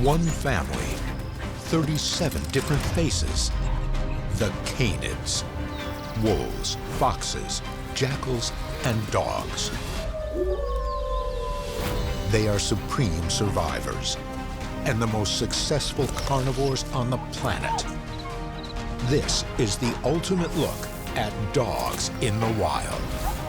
One family, 37 different faces. The canids. Wolves, foxes, jackals, and dogs. They are supreme survivors and the most successful carnivores on the planet. This is the ultimate look at dogs in the wild.